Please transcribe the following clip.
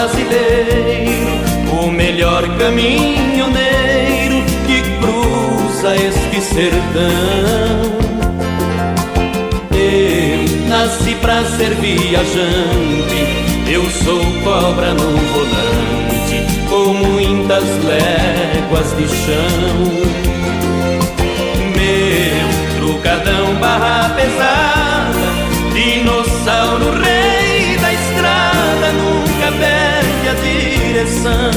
brasileiro, o melhor caminhoneiro que cruza este sertão. Eu nasci pra ser viajante, eu sou cobra no volante, com muitas léguas de chão. Meu trucadão barra pesada, dinossauro rei da estrada, nunca perde a direção.